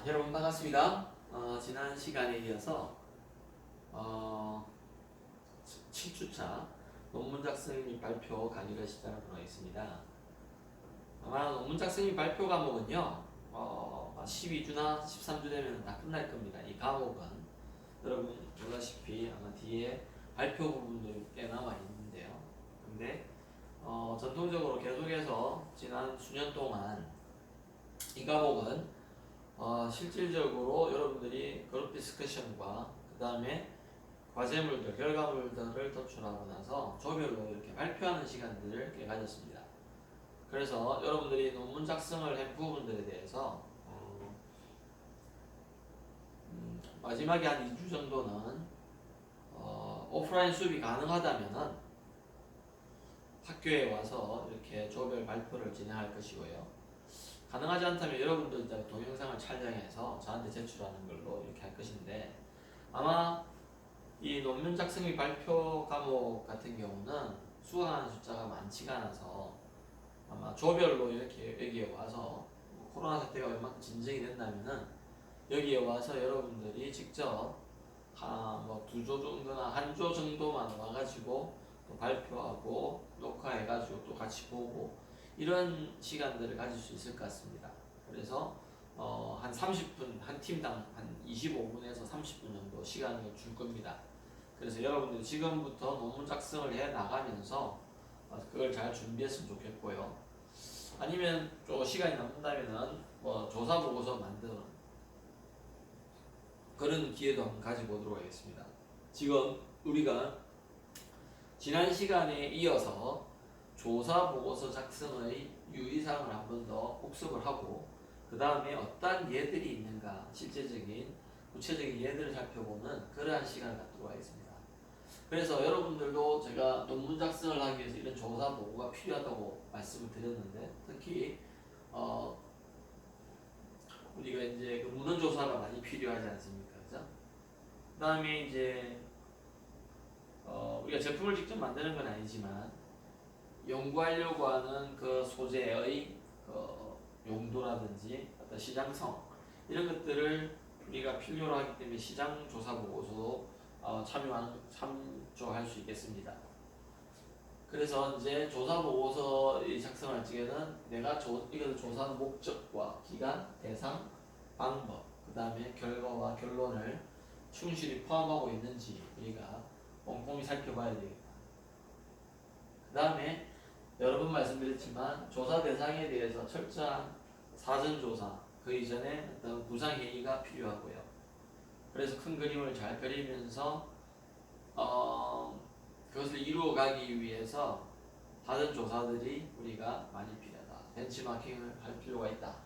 여러분 반갑습니다. 지난 시간에 이어서 7주차 논문 작성 및 발표 강의를 시작하도록 하겠습니다. 아마 논문 작성 및 발표 과목은요 12주나 13주 되면 다 끝날 겁니다. 이 과목은 여러분 보다시피 아마 뒤에 발표 부분도 꽤 남아 있는데요. 근데 전통적으로 계속해서 지난 수년 동안 이 과목은 실질적으로 여러분들이 그룹 디스커션과 그 다음에 과제물들, 결과물들을 도출하고 나서 조별로 이렇게 발표하는 시간들을 꽤 가졌습니다. 그래서 여러분들이 논문 작성을 한 부분들에 대해서 마지막에 한 2주 정도는 오프라인 수업이 가능하다면은 학교에 와서 이렇게 조별 발표를 진행할 것이고요. 가능하지 않다면 여러분도 이제 동영상을 촬영해서 저한테 제출하는 걸로 이렇게 할 것인데, 아마 이 논문 작성 및 발표 과목 같은 경우는 수강하는 숫자가 많지가 않아서 아마 조별로 이렇게 여기에 와서 코로나 사태가 웬만큼 진정이 된다면은 여기에 와서 여러분들이 직접 뭐 2조 정도나 1조 정도만 와가지고 또 발표하고 녹화해가지고 또 같이 보고 이런 시간들을 가질 수 있을 것 같습니다. 그래서 한 30분, 한 팀당 한 25분에서 30분 정도 시간을 줄 겁니다. 그래서 여러분들이 지금부터 논문 작성을 해 나가면서 그걸 잘 준비했으면 좋겠고요. 아니면 또 시간이 남는다면은 뭐 조사 보고서 만드는 그런 기회도 한번 가져보도록 하겠습니다. 지금 우리가 지난 시간에 이어서 조사 보고서 작성의 유의사항을 한 번 더 복습을 하고 그 다음에 어떤 예들이 있는가 실제적인 구체적인 예들을 살펴보는 그러한 시간을 갖도록 하겠습니다. 그래서 여러분들도 제가 논문 작성을 하기 위해서 이런 조사 보고가 필요하다고 말씀을 드렸는데, 특히 우리가 이제 그 문헌 조사가 많이 필요하지 않습니까? 그죠? 그 다음에 이제 우리가 제품을 직접 만드는 건 아니지만 연구하려고 하는 그 소재의 그 용도라든지 어떤 시장성 이런 것들을 우리가 필요로 하기 때문에 시장 조사 보고서도 참조할 수 있겠습니다. 그래서 이제 조사 보고서 작성할 적에는 내가 이것을 조사하는 목적과 기간, 대상, 방법, 그 다음에 결과와 결론을 충실히 포함하고 있는지 우리가 꼼꼼히 살펴봐야 되겠다. 그 다음에 여러 번 말씀드렸지만 조사 대상에 대해서 철저한 사전조사, 그 이전에 어떤 구상회의가 필요하고요. 그래서 큰 그림을 잘 그리면서 그것을 이루어가기 위해서 사전조사들이 우리가 많이 필요하다. 벤치마킹을 할 필요가 있다.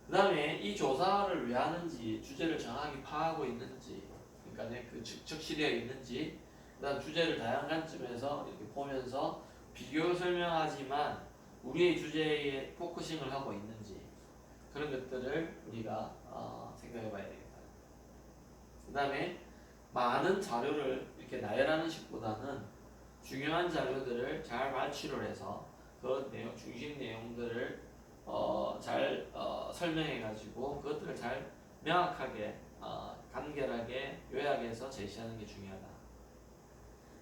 그 다음에 이 조사를 왜 하는지, 주제를 정확히 파악하고 있는지, 그러니까 그 적시되어 있는지, 그 다음 주제를 다양한 관점에서 이렇게 보면서 비교 설명하지만 우리의 주제에 포커싱을 하고 있는지 그런 것들을 우리가 생각해 봐야 되겠다. 그 다음에 많은 자료를 이렇게 나열하는 식보다는 중요한 자료들을 잘 발치를 해서 그 내용, 중심 내용들을 잘 설명해 가지고 그것들을 잘 명확하게 간결하게 요약해서 제시하는 게 중요하다.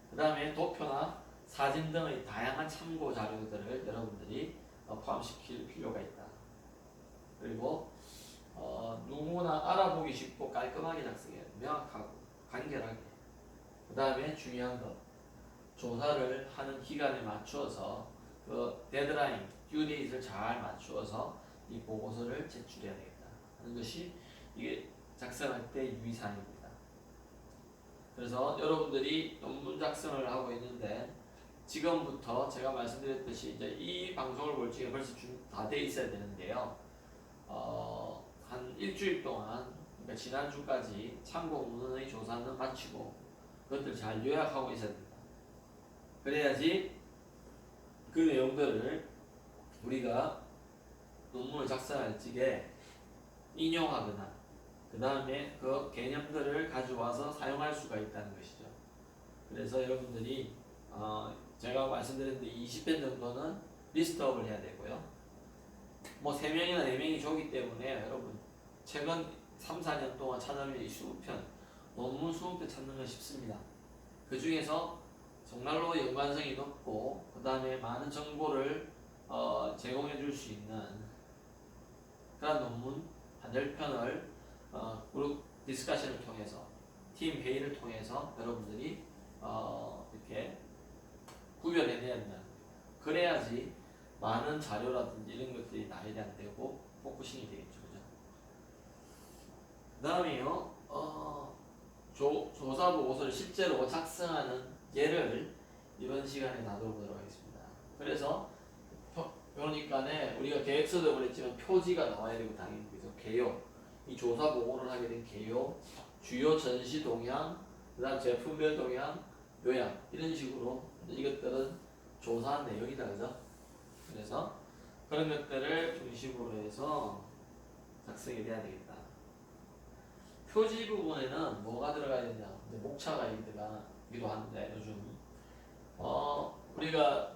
그 다음에 도표나 사진 등의 다양한 참고 자료들을 여러분들이 포함시킬 필요가 있다. 그리고 누구나 알아보기 쉽고 깔끔하게 작성해야 돼. 명확하고 간결하게. 그 다음에 중요한 것, 조사를 하는 기간에 맞추어서 그 데드라인, 듀데이트를 잘 맞추어서 이 보고서를 제출해야 되겠다 하는 것이 이게 작성할 때 유의사항입니다. 그래서 여러분들이 논문 작성을 하고 있는데 지금부터 제가 말씀드렸듯이 이제 이 방송을 볼 적에 벌써 다 돼 있어야 되는데요. 한 일주일 동안, 그러니까 지난주까지 참고 문헌의 조사는 마치고 그것들을 잘 요약하고 있어야 됩니다. 그래야지 그 내용들을 우리가 논문을 작성할 적에 인용하거나 그 다음에 그 개념들을 가져와서 사용할 수가 있다는 것이죠. 그래서 여러분들이 제가 말씀드렸는데 20편 정도는 리스트업을 해야 되고요. 뭐 3명이나 4명이 조기 때문에 여러분 최근 3, 4년 동안 찾아낸 이 20편 논문 20편 찾는 건 쉽습니다. 그 중에서 정말로 연관성이 높고 그 다음에 많은 정보를 제공해 줄 수 있는 그런 논문 한 10편을 그룹 디스커션을 통해서 팀 회의를 통해서 여러분들이 이렇게 구별해내야 된다. 그래야지 많은 자료라든지 이런 것들이 나열이 안 되고 포커싱이 되겠죠. 그죠? 그 다음에요, 조사 보고서를 실제로 작성하는 예를 이번 시간에 나눠보도록 하겠습니다. 그래서 그러니까네 우리가 계획서도 그랬지만 표지가 나와야 되고 당연히 그래서 개요, 이 조사 보고를 하게 된 개요, 주요 전시 동향, 그다음 제품별 동향, 요약 이런 식으로 이것들은 조사한 내용이다, 그죠? 그래서 그런 것들을 중심으로 해서 작성이 돼야 되겠다. 표지 부분에는 뭐가 들어가야 되냐? 목차 가이드가기도 한데 요즘 우리가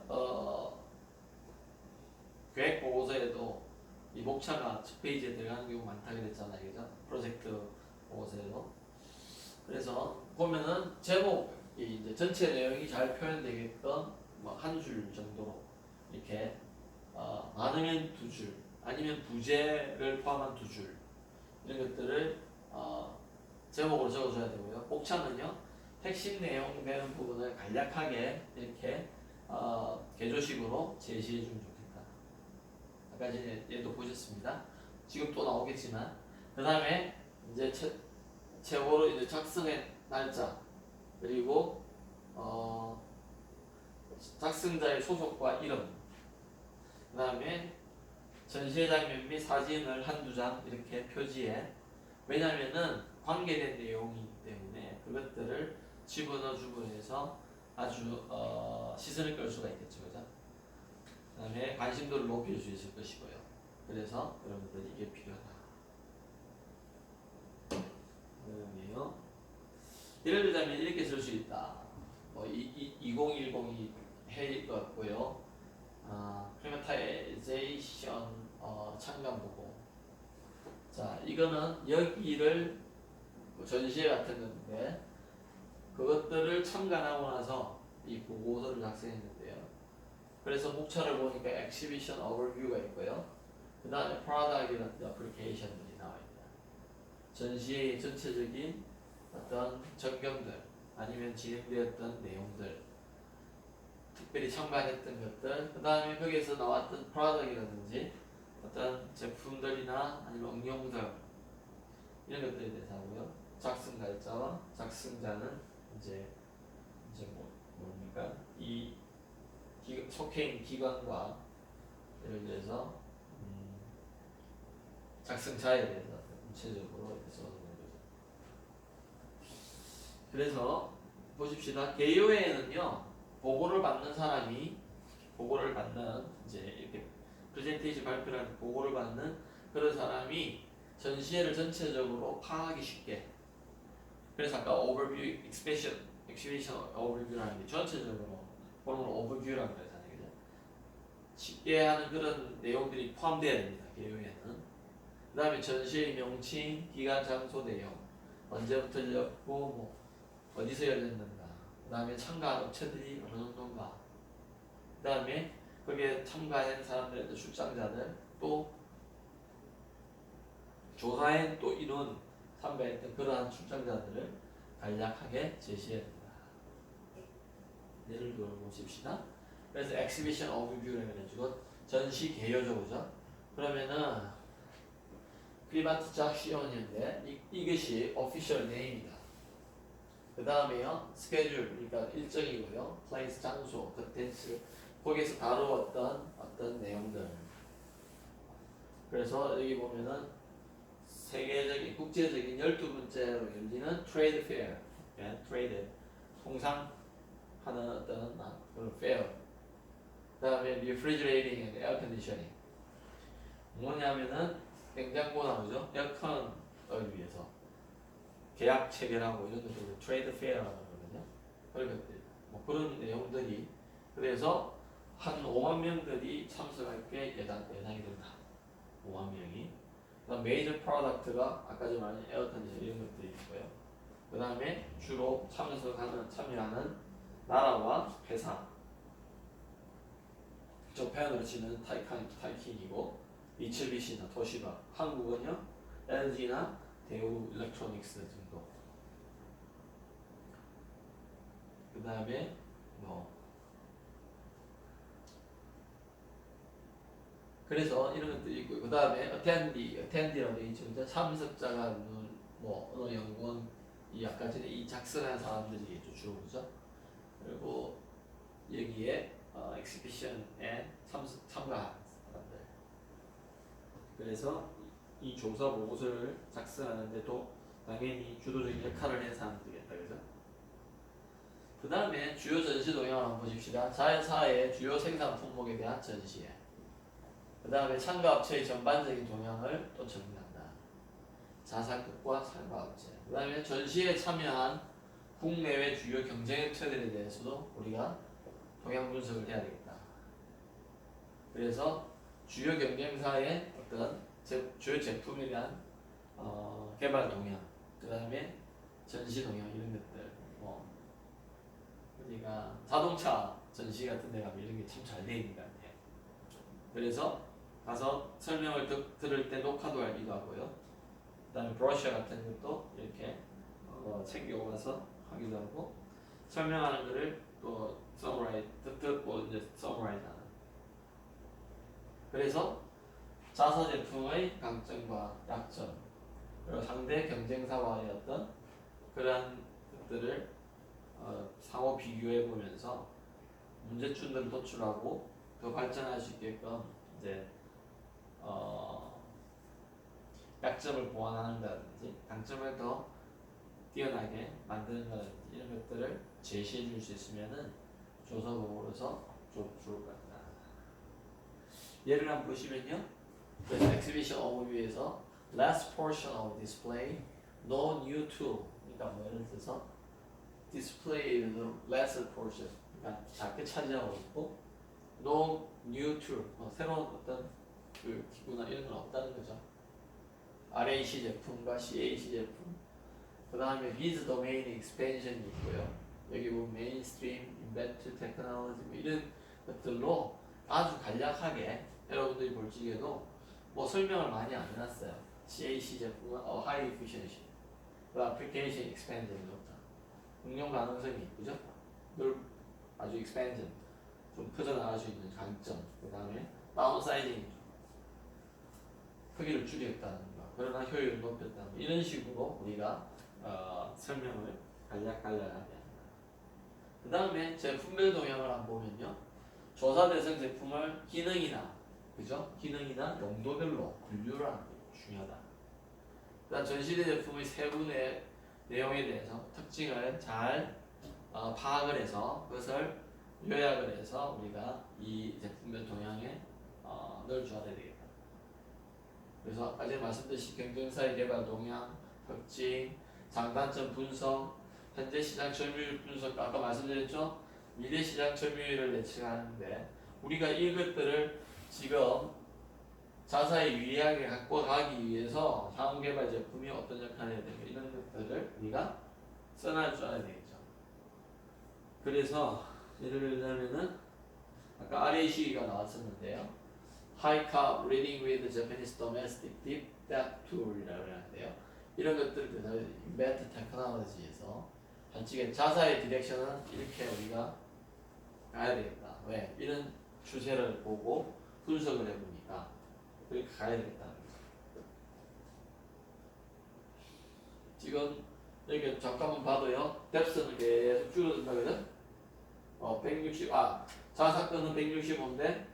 계획 보고서에도 이 목차가 첫 페이지에 들어가는 경우가 많다 그랬잖아요, 그죠? 프로젝트 보고서에도. 그래서 보면은 제목이 이제 전체 내용이 잘 표현되게끔 뭐 한 줄 정도로 이렇게 많으면 2줄, 아니면 부제를 포함한 2줄 이런 것들을 제목으로 적어줘야 되고요. 목차는요 핵심 내용 되는 부분을 간략하게 이렇게 개조식으로 제시해주면 좋겠다. 아까 전에 얘도 보셨습니다. 지금 또 나오겠지만 그 다음에 이제 최고로 이제 작성의 날짜 그리고 작성자의 소속과 이름, 그 다음에 전시회 장면 및 사진을 한두 장 이렇게 표지에, 왜냐면은 관계된 내용이기 때문에 그것들을 집어넣어 주고 해서 아주 시선을 끌 수가 있겠죠, 그죠? 그 다음에 관심도를 높일 수 있을 것이고요. 그래서 여러분들 이게 필요하다. 그다음에요. 예를 들자면 이렇게 쓸 수 있다. 2010이 해일 것 같고요. 클리마타이제이션 참관 보고. 자, 이거는 여기를 전시회 같은 건데 그것들을 참관하고 나서 이 보고서를 작성했는데요. 그래서 목차를 보니까 엑시비션 오버뷰가 있고요. 그 다음에 프로덕트라든지 어플리케이션들이 나와 있다. 전시회의 전체적인 어떤 전경들 아니면 진행되었던 내용들, 특별히 참관했던 것들, 그 다음에 거기에서 나왔던 프로덕트라든지 어떤 제품들이나 아니면 응용들 이런 것들에 대해서 하고요. 작성 날짜와 작성자는 이제 뭡니까? 이 속해 있는 기관과 예를 들어서 작성자에 대해서 구체적으로 써주는 거죠. 그래서 보십시다. 개요회에는요 보고를 받는 사람이 보고를 받는 이제 이렇게 프레젠테이션 발표를 하는 보고를 받는 그런 사람이 전시회를 전체적으로 파악하기 쉽게, 그래서 아까 오버뷰 엑시비션 오버뷰라는 게 전체적으로 보는 걸 오버뷰라고 그러잖아요, 그죠? 쉽게 하는 그런 내용들이 포함되어야 됩니다, 개요회는. 그 다음에 전시의 명칭, 기간, 장소, 내용, 언제부터 열렸고 뭐 어디서 열렸는가, 그 다음에 참가한 업체들이 어느 정도인가, 그 다음에 거기에 참가한 사람들의 출장자들, 또 조사에 또 인원 참가했던 그러한 출장자들을 간략하게 제시해야 된다. 예를 들어 보십시다. 그래서 엑시비션 오버뷰를 해가지고 전시 개요죠, 그죠? 그러면은 크리마티작시온인데 이것이 오피셜 네임이다. 그 다음에요 스케줄, 그러니까 일정이고요. 플레이스, 장소, 컨텐츠, 거기에서 다루었던 어떤 내용들. 그래서 여기 보면은 세계적인 국제적인 12번째로 열리는 트레이드 페어, 트레이드 통상하는 어떤 그런 페어. 그 다음에 refrigerating and air conditioning, 뭐냐면은 냉장고 나오죠, 에어컨을 위해서 계약 체결하고 이런 것들 트레이드 페어라고 하거든요. 그런 것들, 뭐 그런 내용들이, 그래서 한 5만 명들이 참석할 게 예상이 된다. 5만 명이. 그다음 메이저 프로덕트가 아까 전에 말한 에어컨 이런 것들이 있고요. 그다음에 주로 참여하는 나라와 회사. 저편으로 치면 타이킨이고 미츠비시나 도시바. 한국은요 LG나 대우 일렉트로닉스 정도. 그다음에 뭐 그래서 이런 것들이 있고 그다음에 어텐디라고 되어 있죠. 그죠? 참석자가 뭐 어느 연구원 이 아까 전에 이 작성한 사람들이겠죠 주로 그죠? 그리고 여기에 엑스피션에 참가한 사람들. 그래서 이 조사 보고서를 작성하는데도 당연히 주도적인 역할을 한 사람들이겠다 그죠? 그 다음에 주요 전시 동향을 한번 보십시다. 자회사의 주요 생산 품목에 대한 전시에. 그 다음에 참가업체의 전반적인 동향을 또 정리한다. 자사급과 참가업체. 그 다음에 전시에 참여한 국내외 주요 경쟁업체들에 대해서도 우리가 동향 분석을 해야 되겠다. 그래서 주요 경쟁사의 어떤 주요 제품에 대한 개발 동향, 그 다음에 전시 동향 이런 것들. 우리가 자동차 전시 같은 데 가면 이런 게 참 잘 돼 있는 것 같아요. 그래서 가서 설명을 들을 때 녹화도 하기도 하고요. 그 다음에 브러셔 같은 것도 이렇게 챙겨와서 하기도 하고 설명하는 거를 또 듣고 이제 서머라이즈 하는. 그래서 자사 제품의 강점과 약점 그리고 상대 경쟁사와의 어떤 그러한 것들을 상호 비교해 보면서 문제점들을 도출하고 더 발전할 수 있게끔 이제 약점을 보완한다든지 강점을 더 뛰어나게 만드는다든지 이런 것들을 제시해 줄 수 있으면은 조사 보고로서 좋을 것 같다. 예를 한번 보시면요. 그래서 exhibition overview에서 last portion of display, no new tool. 그러니까 뭐 예를 들어서 디스플레이의 last portion, 그러니까 작게 차지하고 있고, no new tool, 새로운 어떤 그 기구나 이런 건 없다는 거죠. RAC 제품과 CAC 제품, 그 다음에 biz domain expansion이 있고요. 여기 보면 mainstream, invent technology 뭐 이런 것들로 아주 간략하게 여러분들이 볼 적에도 뭐 설명을 많이 안 해놨어요. CAC 제품은 high efficiency, 그 application expansion이 높다. 응용 가능성이 있죠. 아주 expansion, 좀 퍼져나갈 수 있는 강점. 그 다음에 downsizing, 크기를 줄였다는 거. 그러나 효율을 높였다는 거. 이런 식으로 우리가 설명을 간략하게 한다. 그 다음에 제품별 동향을 한번 보면요. 조사 대상 제품을 기능이나 그죠? 기능이나 용도별로 분류를 하는 게 중요하다. 그다음 전시대 제품의 세분의 내용에 대해서 특징을 잘 파악을 해서 그것을 요약을 해서 우리가 이 제품별 동향에 넣어줘야 되겠다. 그래서 아까 전에 말씀드린 경쟁사의 개발 동향, 특징, 장단점 분석, 현재 시장 점유율 분석, 아까 말씀드렸죠? 미래 시장 점유율을 예측하는데 우리가 이것들을 지금 자사에 유리하게 갖고 가기 위해서 향후 개발 제품이 어떤 역할을 해야 되는가 이런 것들을 우리가 써놔줘야 되겠죠. 그래서 예를 들자면은 아까 RAC가 나왔었는데요. High Carb Reading with Japanese Domestic Deep Depth Tool이라고 하는데요. 이런 것들을 그래서 Invent Technology에서 반칙의 자사의 디렉션은 이렇게 우리가 가야 되겠다. 왜? 이런 추세를 보고 분석을 해보니까 그렇게 가야 되겠다는 거죠. 지금 여기 잠깐만 봐도요. 뎁스는 계속 줄어든다 그죠? 160, 자사건은 165인데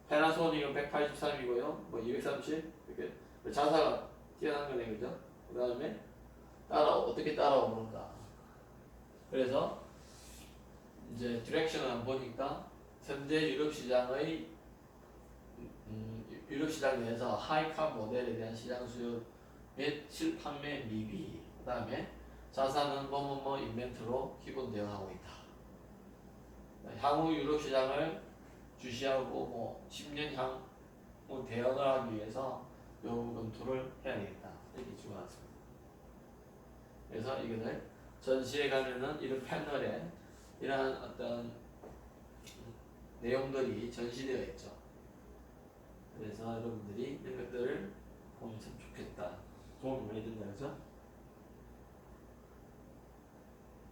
패나소닉은 183이고요. 뭐 230, 이렇게 자사가 뛰어난 거네 그죠? 그 다음에 어떻게 따라오는가. 그래서 이제 디렉션을 한번 보니까 현재 유럽 시장의 유럽 시장 내에서 하이카 모델에 대한 시장 수요 및 판매 미비, 그 다음에 자사는 뭐뭐뭐 인벤트로 기본 대응하고 있다. 향후 유럽 시장을 주시하고 뭐 10년 향후 대응을 하기 위해서 여부 검토를 해야 되겠다. 이렇게 적어놨습니다. 그래서 이것을 전시에 가면은 이런 패널에 이러한 어떤 내용들이 전시되어 있죠. 그래서 여러분들이 이런 것들을 보면 참 좋겠다. 도움이 많이 된다, 그죠?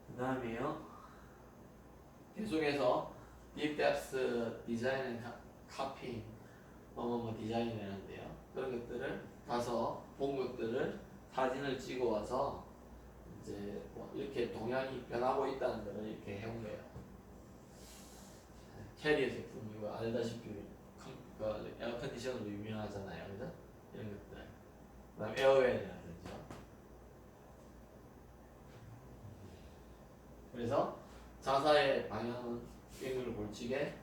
그 다음에요. 계속해서 Deep Depth Design and Copying 뭐뭐뭐 디자인이라는데요. 그런 것들을 가서 본 것들을 사진을 찍어 와서 이제 뭐 이렇게 동향이 변하고 있다는 걸 이렇게 해온 거예요. 캐리어 제품 이거 알다시피 그 에어컨디션으로 유명하잖아요, 그죠? 이런 것들. 그다음 에어웨어라든지. 그래서 자사의 방향은 비행을 골치게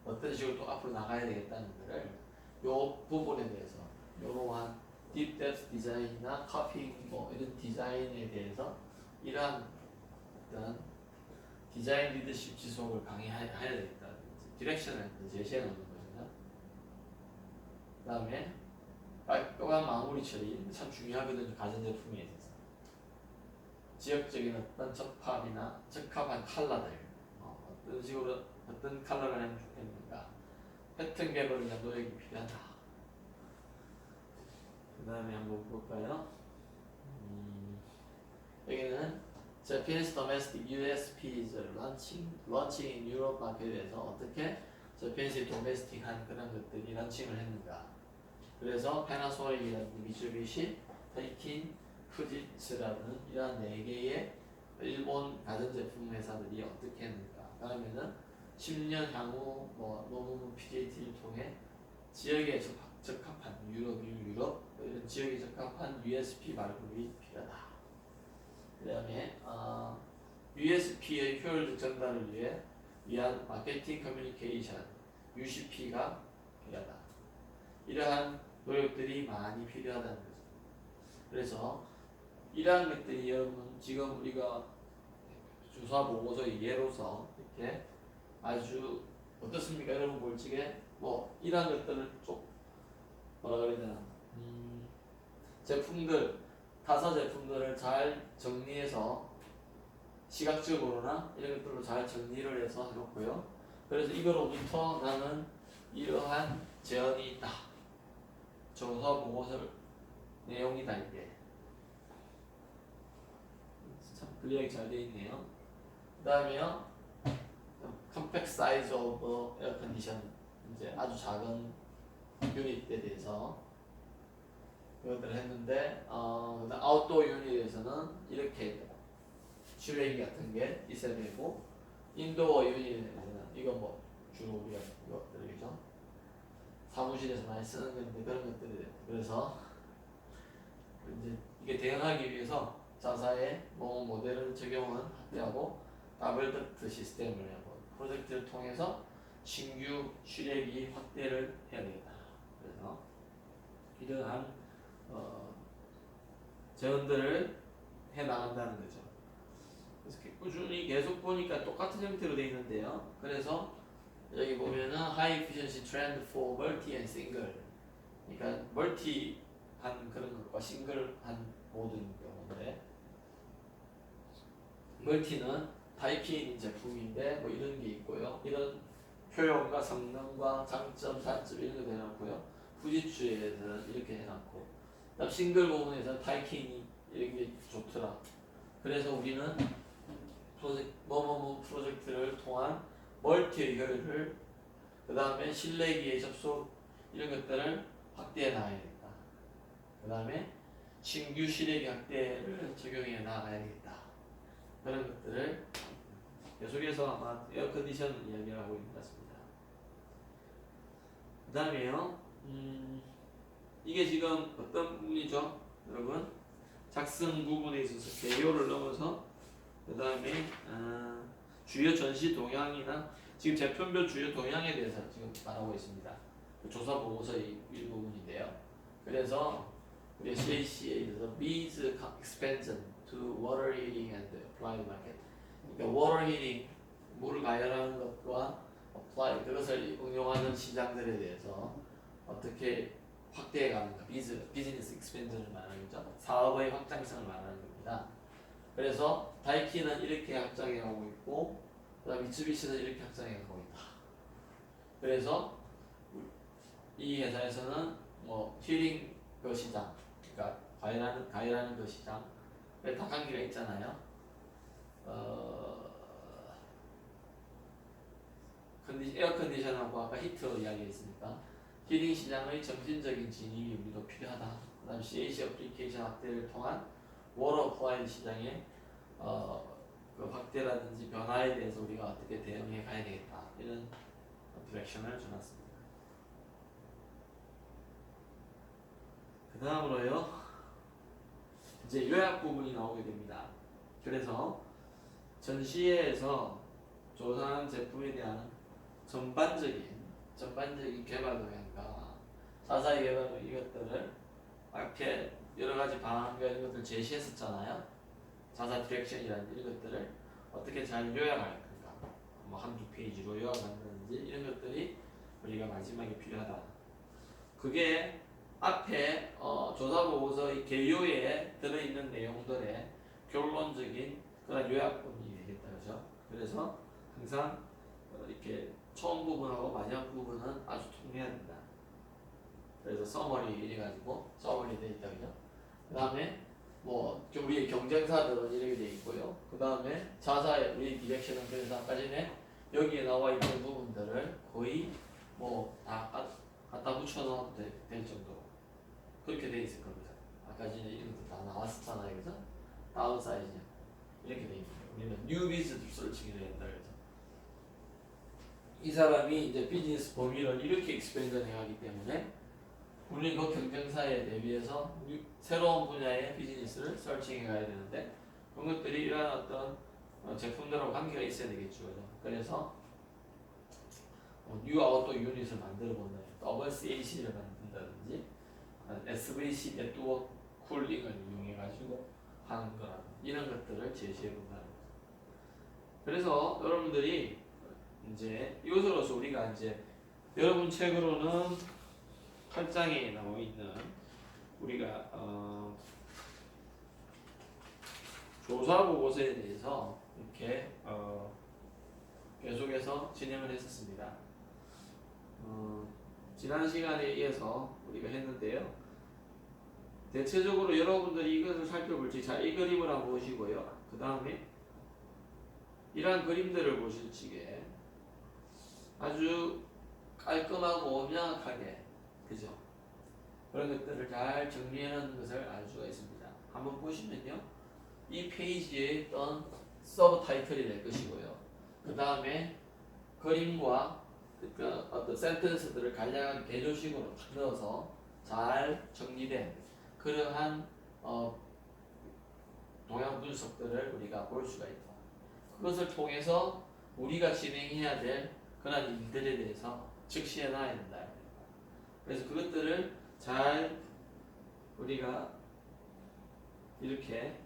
어떤 식으로 또 앞으로 나가야 되겠다는 것을 요 부분에 대해서 요러한 딥 뎁스 디자인이나 커핑 뭐 이런 디자인에 대해서 이러한 어떤 디자인 리더십 지속을 강의해야 되겠다. 디렉션을 제시해 놓는 거죠. 그 다음에 깔끔한 마무리 처리 참 중요하거든요. 가전제품에 있어서 지역적인 어떤 적합한 컬러들 어떤 식으로 어떤 컬러를 하면 좋겠는가 패턴 개발을 위한 노력이 필요하다. 그 다음에 한번 볼까요? 여기는 Japanese domestic USPs launching in Europe 마켓에서 어떻게 Japanese domestic한 그런 것들이 런칭을 했는가. 그래서 패나소닉이라든지 미쯔비시, 데이킨, 푸지츠라는 이러한 4개의 일본 가전제품 회사들이 어떻게 했는가. 그러면은 10년 향후 노무문 PJT를 통해 지역에 적합한 유럽 이런 지역에 적합한 USP 발굴이 필요하다. 그 다음에 USP의 효율적 전달을 위한 마케팅 커뮤니케이션 UCP가 필요하다. 이러한 노력들이 많이 필요하다는 거죠. 그래서 이러한 것들이 여러분 지금 우리가 조사 보고서의 예로서 이렇게 아주 어떻습니까? 여러분 볼지게 뭐 이러한 것들을 좀 뭐라 그래야 되나 제품들 타사 제품들을 잘 정리해서 시각적으로나 이런 것들로 잘 정리를 해서 해놓고요. 그래서 이거로부터 나는 이러한 제언이 있다. 조사 보고서 내용이다 이게. 참 클리어하게 잘 되어 있네요. 그 다음에요. 컴팩트 사이즈 오브 에어 컨디션 이제 아주 작은 유닛에 대해서 그것들을 했는데 그다음 아웃도어 유닛에서는 이렇게 슈레기 같은 게 있어야 되고 인도어 유닛에서는 이거 뭐 주로 우리가 이것들이죠. 사무실에서 많이 쓰는 건데 그런 것들이 그래서 이제 이게 대응하기 위해서 자사의 모델을 적용은 확대하고 더블 덕트 시스템을 하고 프로젝트를 통해서 신규 슈렉이 확대를 해야 되겠다. 그래서 이러한 재원들을 해 나간다는 거죠. 그래서 꾸준히 계속 보니까 똑같은 형태로 되어 있는데요. 그래서 여기 보면은 high efficiency trend for multi and single. 그러니까 멀티 한 그런 것과 싱글 한 모든 경우인데 멀티는 타이핀 제품인데 뭐 이런 게 있고요. 이런 효용과 성능과 장점, 단점 이런 거 해놨고요. 후지츠에서는 이렇게 해놨고 그다음 싱글 부분에서 타이킨이 이런 게 좋더라. 그래서 우리는 뭐뭐뭐 프로젝트를 통한 멀티의 효율을 그 다음에 실내기의 접속 이런 것들을 확대해 나가야겠다. 그 다음에 신규 실내기 확대를 적용해 나가야 되겠다. 그런 것들을 계속해서 아마 에어컨디션 이야기를 하고 있는 것 같습니다. 그 다음에요. 이게 지금 어떤 부분이죠? 여러분 작성 부분에 있어서 개요를 넘어서 그 다음에 주요 전시 동향이나 지금 제품별 주요 동향에 대해서 지금 말하고 있습니다. 조사 보고서의 일부분인데요. 그래서 우리 CAC에 있어서 Bees expansion to water heating and applied market. 그러니까 water heating 물을 가열하는 것과 apply 그것을 응용하는 시장들에 대해서 어떻게 확대해가는 거, 비즈니스 익스펜전을 말하는 거죠. 사업의 확장성을 말하는 겁니다. 그래서 다이키는 이렇게 확장해가고 있고, 그다음 미츠비시는 이렇게 확장해가고 있다. 그래서 이 회사에서는 뭐 힐링 그 시장, 그러니까 과일하는 그 시장, 다 관계가 있잖아요. 에어 컨디션하고 아까 히터 이야기했으니까 힐링 시장의 점진적인 진입이 우리도 필요하다. 그다음 CAC 어플리케이션 확대를 통한 워터 어플라이드 시장의 그 확대라든지 변화에 대해서 우리가 어떻게 대응해 가야 되겠다. 이런 디렉션을 줘놨습니다. 그 다음으로요. 이제 요약 부분이 나오게 됩니다. 그래서 전시회에서 조사한 제품에 대한 전반적인 개발 동향과 자사의 개발 동향 이것들을 앞에 여러 가지 방안과 이런 것들 제시했었잖아요. 자사 디렉션이라는 이것들을 어떻게 잘 요약할 건가, 뭐 한두 페이지로 요약한다든지 이런 것들이 우리가 마지막에 필요하다. 그게 앞에 조사 보고서의 개요에 들어있는 내용들의 결론적인 그런 요약본이 되겠다, 그죠? 그래서 항상 이렇게 처음 부분하고 마지막 부분은 아주 통해야 된다. 그래서 서머리 이래가지고 서머리 돼 있다, 그죠? 그 다음에 뭐 우리의 경쟁사들은 이렇게 돼 있고요. 그 다음에 자사의 우리 디렉션은 그래서 아까 전에 여기에 나와 있는 부분들을 거의 뭐 다 갖다 붙여 넣어도 될 정도로 그렇게 돼 있을 겁니다. 아까 전에 이런 것도 다 나왔었잖아요, 그죠? 다운 사이즈 이렇게 돼 있는 거예요. 우리는 뉴 비즈니스 서칭을 해야 된다, 그래서 이 사람이 이제 비즈니스 범위를 이렇게 익스펜드 해가기 때문에 우리는 그 경쟁사에 대비해서 새로운 분야의 비즈니스를 서칭해 가야 되는데 그런 것들이 이러한 어떤 제품들하고 관계가 있어야 되겠죠. 그래서 뉴 아웃도 유닛을 만들어 본다, WCAC를 만든다든지 SVC 네트워크 쿨링을 이용해 가지고 하는 거라 이런 것들을 제시해 본다는 거죠. 그래서 여러분들이 이제 이것으로서 우리가 이제 여러분 책으로는 8장에 나와 있는 우리가 조사 보고서에 대해서 이렇게 계속해서 진행을 했었습니다. 지난 시간에 이어서 우리가 했는데요. 대체적으로 여러분들이 이것을 살펴볼 때 자, 이 그림을 한번 보시고요. 그 다음에 이러한 그림들을 보실 적에 아주 깔끔하고 명확하게, 그죠? 그런 것들을 잘 정리해 놓는 것을 알 수가 있습니다. 한번 보시면요. 이 페이지에 있던 서브 타이틀이 될 것이고요. 그 다음에 그림과 어떤 센텐스들을 간략하게 개조식으로 넣어서 잘 정리된 그러한 동향 분석들을 우리가 볼 수가 있다. 그것을 통해서 우리가 진행해야 될 그런 일들에 대해서 즉시해 놔야 된다. 그래서 그것들을 잘 우리가 이렇게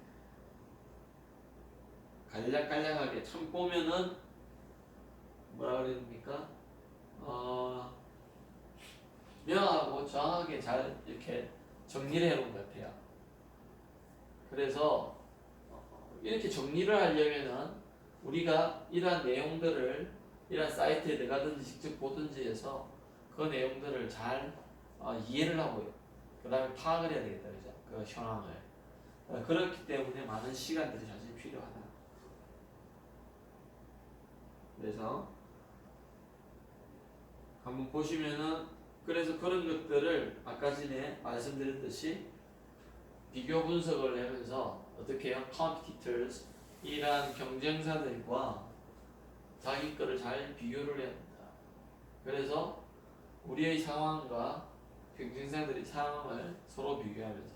간략간략하게 참 보면은 뭐라 그래야 됩니까? 명하고 정확하게 잘 이렇게 정리를 해놓은 것 같아요. 그래서 이렇게 정리를 하려면은 우리가 이러한 내용들을 이러한 사이트에 들어가든지 직접 보든지 해서 그 내용들을 잘 이해를 하고요. 그 다음에 파악을 해야 되겠다, 그죠? 그 현황을. 그렇기 때문에 많은 시간들이 사실 필요하다. 그래서 한번 보시면은 그래서 그런 것들을 아까 전에 말씀드렸듯이 비교 분석을 하면서 어떻게 해요? competitors 이란 경쟁사들과 자기 거를 잘 비교를 해야 된다. 그래서 우리의 상황과 경쟁사들의 상황을 서로 비교하면서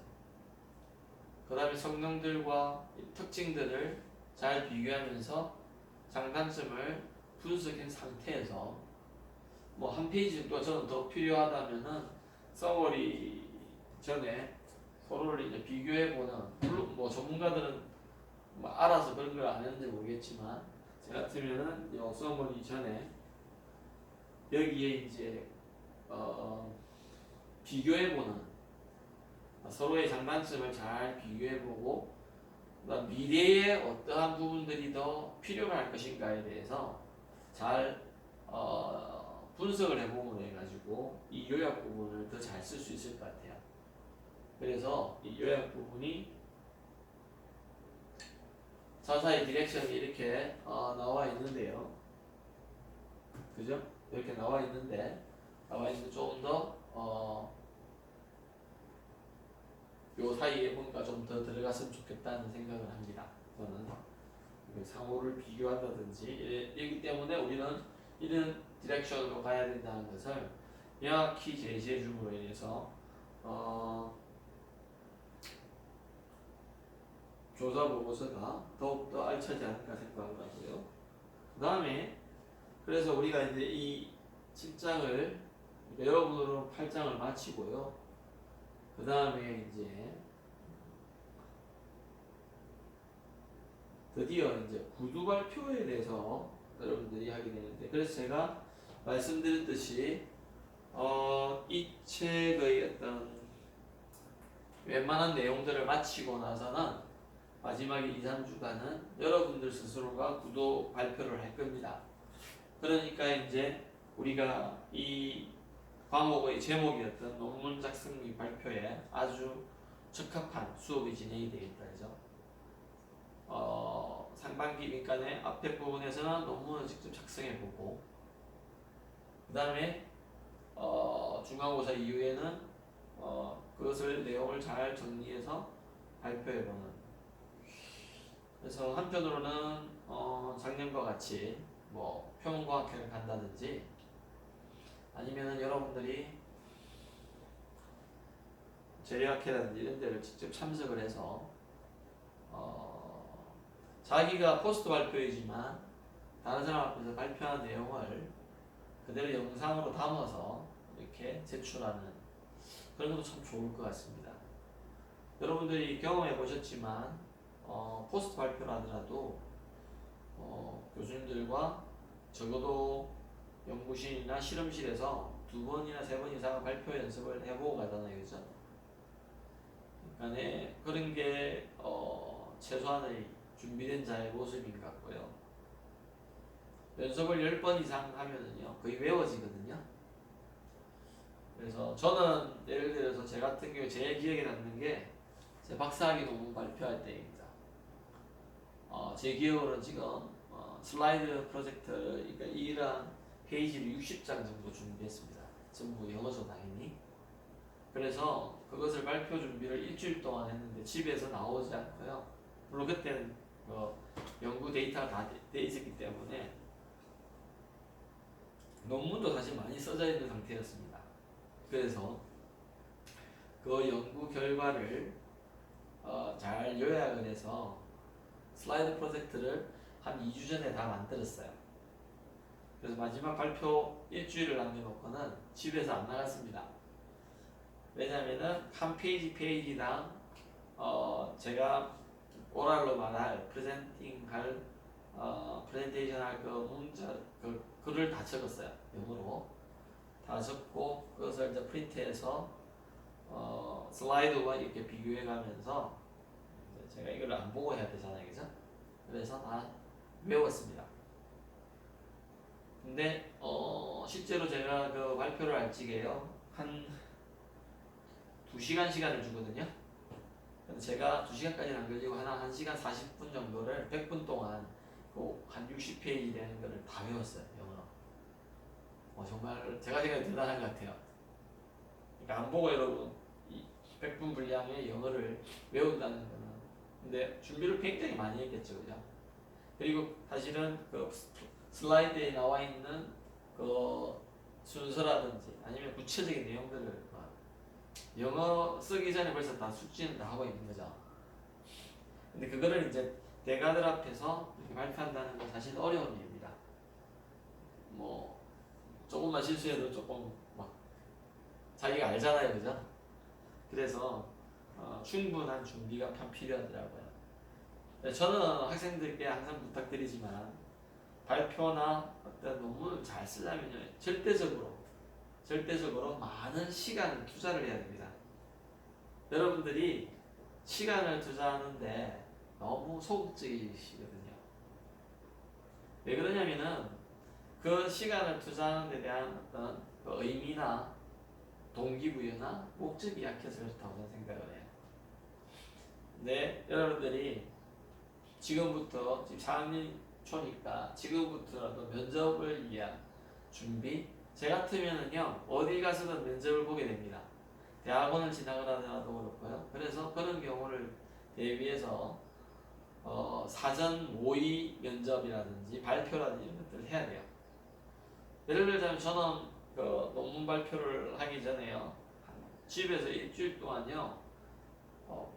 그 다음에 성능들과 특징들을 잘 비교하면서 장단점을 분석한 상태에서 뭐 한 페이지 정도 저는 더 필요하다면은 서머리 전에 서로를 이제 비교해보는, 물론 뭐 전문가들은 뭐 알아서 그런 걸 안 했는지 모르겠지만 제 같으면은 이 서머리 전에 여기에 이제 비교해보는, 서로의 장단점을 잘 비교해보고 그다음 미래에 어떠한 부분들이 더 필요로 할 것인가에 대해서 잘 분석을 해보면 해가지고 이 요약 부분을 더 잘 쓸 수 있을 것 같아요. 그래서 이 요약 부분이 자사의 디렉션이 이렇게 나와 있는데요. 그죠? 이렇게 나와 있는데 조금 더 요 사이에 뭔가 좀 더 들어갔으면 좋겠다는 생각을 합니다. 저는 상호를 비교한다든지 이기 때문에 우리는 이런 디렉션으로 가야 된다는 것을 명확히 제시해 줌으로 인해서 조사 보고서가 더욱더 알차지 않을까 생각을 하고요. 그 다음에 그래서 우리가 이제 이 7장을 여러분으로 8장을 마치고요. 그 다음에 이제 드디어 이제 구두 발표에 대해서 여러분들이 하게 되는데, 그래서 제가 말씀드렸듯이 이 책의 어떤 웬만한 내용들을 마치고 나서는 마지막에 2, 3주간은 여러분들 스스로가 구도 발표를 할 겁니다. 그러니까 이제 우리가 이 과목의 제목이었던 논문 작성 및 발표에 아주 적합한 수업이 진행이 되겠다. 그죠? 상반기 민간의 앞에 부분에서는 논문을 직접 작성해보고, 그 다음에 중간고사 이후에는 그것을 내용을 잘 정리해서 발표해보는. 그래서 한편으로는 작년과 같이 뭐 평론과학회를 간다든지 아니면은 여러분들이 재래학회라든지 이런 데를 직접 참석을 해서 자기가 포스트 발표이지만 다른 사람 앞에서 발표한 내용을 그대로 영상으로 담아서 이렇게 제출하는 그런 것도 참 좋을 것 같습니다. 여러분들이 경험해 보셨지만 포스트 발표를 하더라도 교수님들과 적어도 연구실이나 실험실에서 2번이나 3번 이상 발표 연습을 해보고 가잖아요. 그죠? 그러니까 그런 게 최소한의 준비된 자의 모습인 것 같고요. 연습을 10번 이상 하면은요 거의 외워지거든요. 그래서 저는 예를 들어서 제 같은 경우 제일 기억에 남는 게 제 박사학위 논문 발표할 때입니다. 제 기억으로는 지금 슬라이드 프로젝트, 그러니까 이런 페이지를 60장 정도 준비했습니다. 전부 영어죠 당연히. 그래서 그것을 발표 준비를 일주일 동안 했는데 집에서 나오지 않고요. 물론 그때는 연구 데이터가 다 돼 있었기 때문에 논문도 사실 많이 써져 있는 상태였습니다. 그래서 그 연구 결과를 잘 요약을 해서 슬라이드 프로젝트를 한 2주 전에 다 만들었어요. 그래서 마지막 발표 일주일을 남겨놓고는 집에서 안 나갔습니다. 왜냐면은 한 페이지당 제가 오랄로 말할 프레젠테이션 할 그 문자 그 글을 다 적었어요. 영어로 다 적고 그것을 이제 프린트해서 슬라이드와 이렇게 비교해가면서 제가 이걸 안 보고 해야 되잖아요, 그죠? 그래서 다 외웠습니다. 근데 실제로 제가 그 발표를 할 적에요 한 2시간 시간을 주거든요. 제가 2시간까지는 안 걸리고 한 1시간 40분 정도를 100분 동안 한 60페이지 되는 거를 다 외웠어요, 영어로. 정말 제가 생각해 대단한 것 같아요. 그러니까 안 보고 여러분 이 100분 분량의 영어를 외운다는 거는, 근데 준비를 굉장히 많이 했겠죠, 그죠? 그리고 사실은 그 슬라이드에 나와 있는 그 순서라든지 아니면 구체적인 내용들을 영어 쓰기 전에 벌써 다 숙지는 다 하고 있는 거죠. 근데 그거를 이제 대가들 앞에서 이렇게 발표한다는 건 사실 어려운 일입니다. 뭐 조금만 실수해도 조금 막 자기가 알잖아요, 그죠? 그래서 충분한 준비가 참 필요하더라고요. 저는 학생들께 항상 부탁드리지만 발표나 어떤 논문을 잘 쓰려면요 절대적으로 절대적으로 많은 시간을 투자를 해야 됩니다. 여러분들이 시간을 투자하는데 너무 소극적이시거든요. 왜 그러냐면은 그 시간을 투자하는 데 대한 어떤 그 의미나 동기부여나 목적이 약해서 그렇다고 저는 생각을 해요. 네, 여러분들이 지금부터 지금 4학년 초니까 지금부터라도 면접을 위한 준비. 제 같으면은요 어디 가서든 면접을 보게 됩니다. 대학원을 진학을 하더라도 그렇고요. 그래서 그런 경우를 대비해서 사전 모의 면접이라든지 발표라든지 이런 것들을 해야 돼요. 예를 들자면 저는 그 논문 발표를 하기 전에요. 집에서 일주일 동안요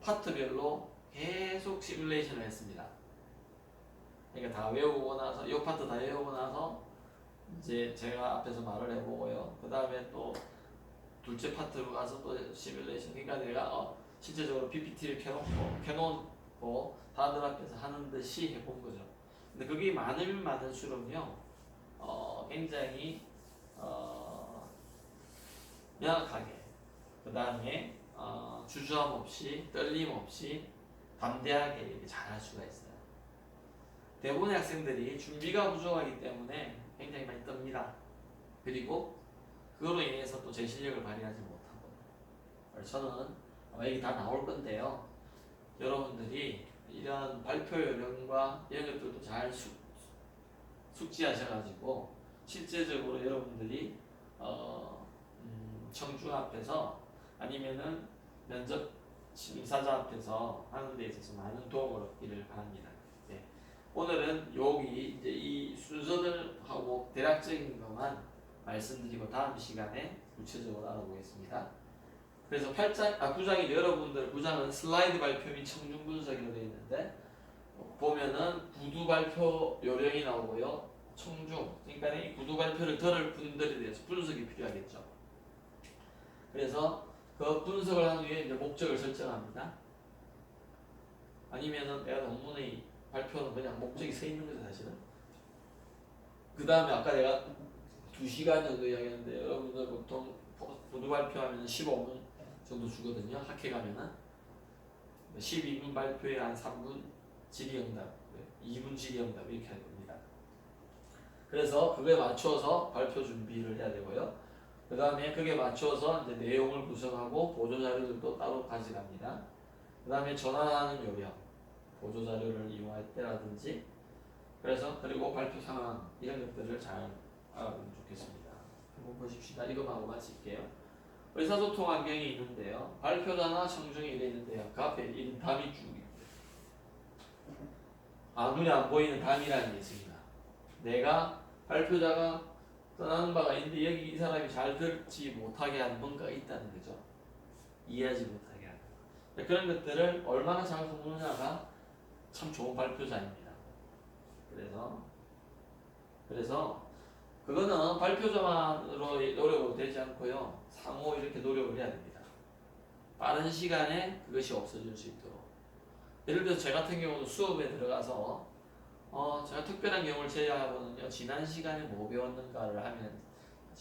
파트별로 계속 시뮬레이션을 했습니다. 그러니까 다 외우고 나서 이 파트 다 외우고 나서 이제 제가 앞에서 말을 해보고요. 그 다음에 또 둘째 파트로 가서 또 시뮬레이션. 그러니까 내가 실제적으로 PPT를 켜놓고 다들 앞에서 하는 듯이 해본 거죠. 근데 그게 많으면 많을수록요 굉장히 명확하게 그 다음에 주저함 없이 떨림 없이 담대하게 이렇게 잘할 수가 있어요. 대부분의 학생들이 준비가 부족하기 때문에 굉장히 많이 뜹니다. 그리고 그거로 인해서 또 제 실력을 발휘하지 못하고. 그래서 저는 아마 이게 다 나올 건데요. 여러분들이 이런 발표 요령과 이런 것들도 잘 숙지하셔가지고 실제적으로 여러분들이 청중 앞에서 아니면은 면접 심사자 앞에서 하는 데 있어서 많은 도움을 얻기를 바랍니다. 네. 오늘은 여기 이제 이 순서들하고 대략적인 것만 말씀드리고 다음 시간에 구체적으로 알아보겠습니다. 그래서 9장이 여러분들 9장은 슬라이드 발표 및 청중 분석이라고 되어 있는데 보면은 구두 발표 요령이 나오고요. 청중, 그러니까 이 구두 발표를 들을 분들에 대해서 분석이 필요하겠죠. 그래서 그 분석을 한 후에 이제 목적을 설정합니다. 아니면은 내가 논문의 발표는 그냥 목적이 서 있는 거죠, 사실은. 그 다음에 아까 내가 2시간 정도 이야기했는데 여러분들 보통 구두 발표하면 15분 정도 주거든요. 학회 가면은 12분 발표에 한 3분 질의응답, 2분 질의응답 이렇게 할 겁니다. 그래서 그거에 맞춰서 발표 준비를 해야 되고요. 그 다음에 그게 맞춰서 이제 내용을 구성하고 보조 자료들도 따로 가져갑니다. 그 다음에 전환하는 요령, 보조 자료를 이용할 때라든지. 그래서 그리고 발표 상황 이런 것들을 잘 알아보면 좋겠습니다. 한번 보십시다. 이거하고 마칠게요. 의사소통 환경이 있는데요. 발표자나 청중이 이래 있는데요. 그 앞에 이 담이 쭉 눈에 안 보이는 담이라는 게 있습니다. 내가 발표자가 떠나는 바가 있는데 여기 이 사람이 잘 듣지 못하게 하는 뭔가가 있다는 거죠. 이해하지 못하게 하는. 그런 것들을 얼마나 잘 보느냐가 참 좋은 발표자입니다. 그래서 그거는 발표자만으로 노력으로 되지 않고요. 상호 이렇게 노력을 해야 됩니다. 빠른 시간에 그것이 없어질 수 있도록. 예를 들어서 제 같은 경우는 수업에 들어가서 제가 특별한 경우를 제외하고는요. 지난 시간에 뭐 배웠는가를 하면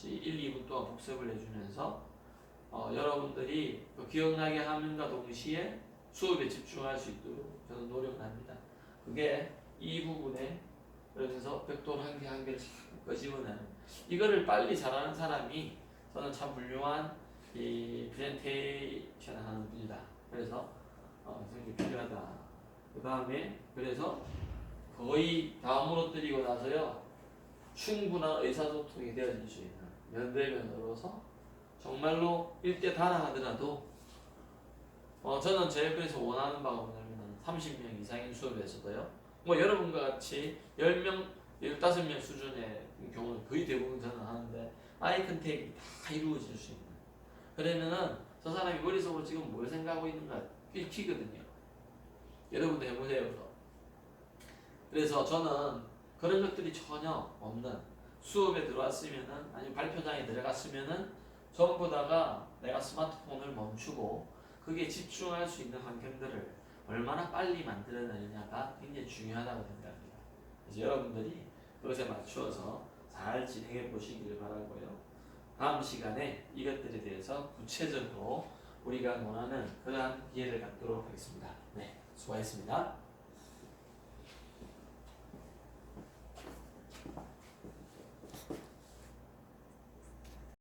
1, 2분 동안 복습을 해주면서 여러분들이 기억나게 하면과 동시에 수업에 집중할 수 있도록 저는 노력을 합니다. 그게 이 부분에 그래서 벽돌 한 개 한 개를 자꾸 끄집어내는 이거를 빨리 잘하는 사람이 저는 참 훌륭한 이 프레젠테이션 하는 분이다. 그래서 굉장히 필요하다. 그 다음에 그래서 거의 다 무너뜨리고 나서요 충분한 의사소통이 되어질 수 있는 면대면으로서 정말로 1대 단하더라도 저는 제 옆에서 원하는 바가 뭐냐면 30명 이상인 수업에서도요 뭐 여러분과 같이 10명, 15명 수준의 경우는 거의 대부분 저는 하는데 아이 컨택이 다 이루어질 수 있는 그러면은 저 사람이 머릿속으로 지금 뭘 생각하고 있는가 읽히거든요. 여러분도 해보세요. 그래서 저는 그런 것들이 전혀 없는 수업에 들어왔으면은 아니면 발표장에 들어갔으면은 전부 다가 내가 스마트폰을 멈추고 그게 집중할 수 있는 환경들을 얼마나 빨리 만들어내느냐가 굉장히 중요하다고 생각합니다. 그래서 여러분들이 그것에 맞추어서 잘 진행해 보시기를 바라고요. 다음 시간에 이것들에 대해서 구체적으로 우리가 원하는 그러한 기회를 갖도록 하겠습니다. 네, 수고하셨습니다.